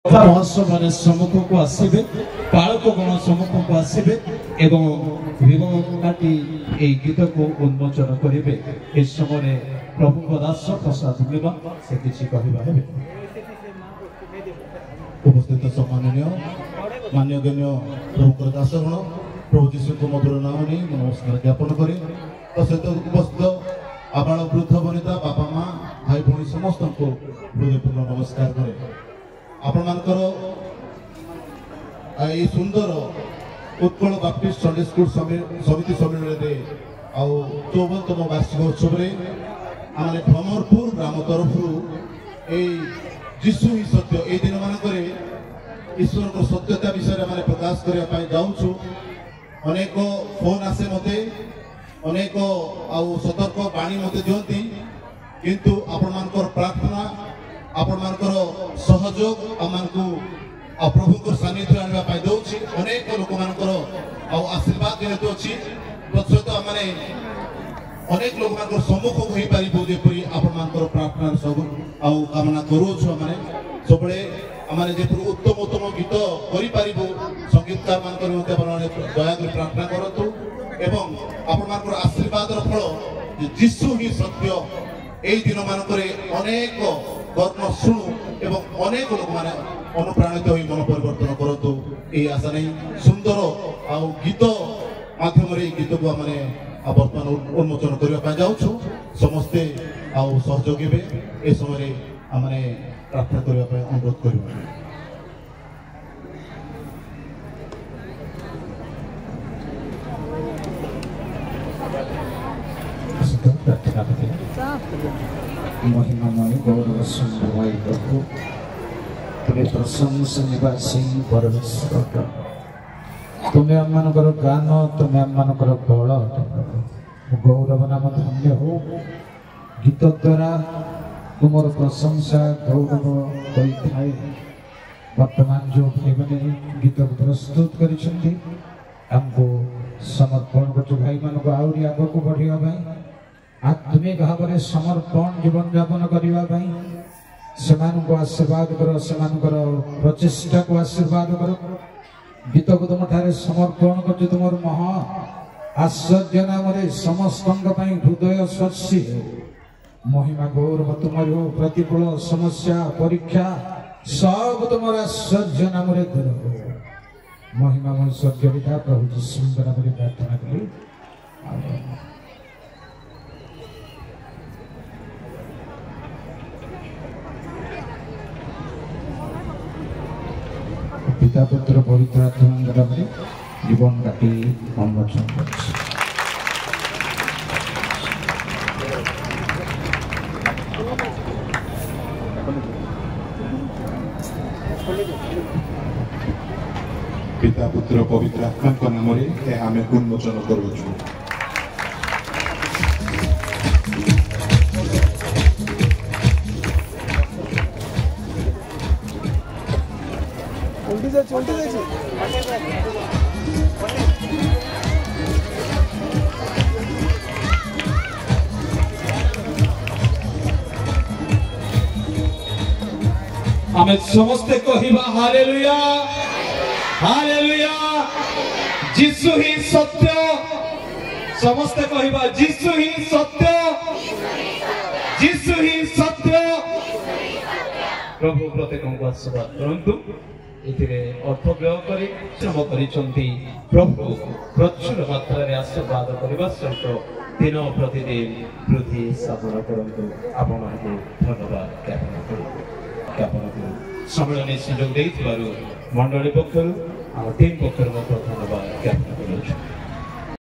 महोत्सव मैंने सम्मुख को आसबे बालक गण सम्मुख को आसबे एवं काटी गीत को उन्मोचन करेंगे इस समय प्रभु दास प्रसाद मिलन से किसी कहवा है उपस्थित सम्माननीय मान्यगण्य प्रभु दासगण प्रभु जीशु को मधुर नाम नहीं नमस्कार ज्ञापन करे सहित उपस्थित आबाल वृद्ध वनिता बापा माँ भाई भाई समस्त को हृदयपूर्ण नमस्कार करे आपणकर सुंदर उत्कल बाप्टिस्ट संडे स्कूल समिति सम्मेलन आउ 54तम वार्षिक उत्सव आम भ्रमरपुर ग्राम तरफ जीशु ही सत्य ये दिन मानक ईश्वर को सत्यता विषय में प्रकाश करने जाऊँ अनेक फोन आसे मते अनेक आउ सतर्क बाणी मते दियंती किंतु आपण प्रार्थना आपण सहयोग आमको प्रभु को सानिध्य आने दौर अनेक लोक मान आशीर्वाद जेहेतु अच्छी तत्सहित आम अनेक लोक मान सम्मुख हो पारू जपरी आपण प्रार्थना सब आउ कामना करूँ सब आम उत्तम उत्तम गीत करूँ संगीतकार मान दयाकर प्रार्थना करूँ एवं आपण आशीर्वाद फल जीशु ही सत्य यही दिन मानक अनेक कर्म शुणु एवं अनेक लोक मैंने अनुप्राणित हो मन परिवर्तन करूँ ये आशा नहीं सुंदर आउ गीत मध्यम गीत को आम बर्तमान उन्मोचन करने जाऊँ समस्ते आउ सहयोग ए समय आम प्रार्थना करने अनुरोध कर महिमामय गौरव संभवाई प्रभु तुम्हें प्रशंसा निवासी परमेश्वर तुम्हें आमମାନଙ୍କର गान तुम्हें आमମାନଙ୍କର बल गौरव नाम धन्य हो गीत द्वारा तुम प्रशंसा गौरव होता है वर्तमान जो भाई मैंने गीत प्रस्तुत करमको समर्पण कर भाई मान आहरी आग को बढ़ावा आत्मिक भाव में समर्पण जीवन यापन करने से आशीर्वाद कर प्रचेषा को आशीर्वाद कर गीत को तुम ठारे समर्पण कर तुम महा आश्चर्य नाम समस्त हृदय स्पर्शी महिमा गौरव तुम प्रतिकूल समस्या परीक्षा सब तुम आश्चर्य नाम दूर हो महिमा स्वर्ग पिता प्रभु जीशु नाम प्रार्थना करी पिता पुत्र पवित्र आत्मा जीवन काटी उन्मोचन कर पिता पुत्र पवित्र आत्मा नाम आम उन्मोचन करूँ आमे समस्ते कहवा हालेलुया हालेलुया जीशु ही सत्य समस्ते कहवा जीशु ही सत्य जीशु ही सत्य प्रभु प्रत्येक को आशीर्वाद करंतु इतिरे अर्थ व्यय करी श्रम करिसंती प्रभु प्रचुर मात्रा रे आशीर्वाद करबा सहित दिन प्रतिदिन वृद्धि साधन करंतु आपण को धन्यवाद ज्ञापन करूँ सम्मेलन सुजोग देइथिबारु मंडली पक्षरु आम टीम पक्षरु धन्यवाद ज्ञापन करूँ।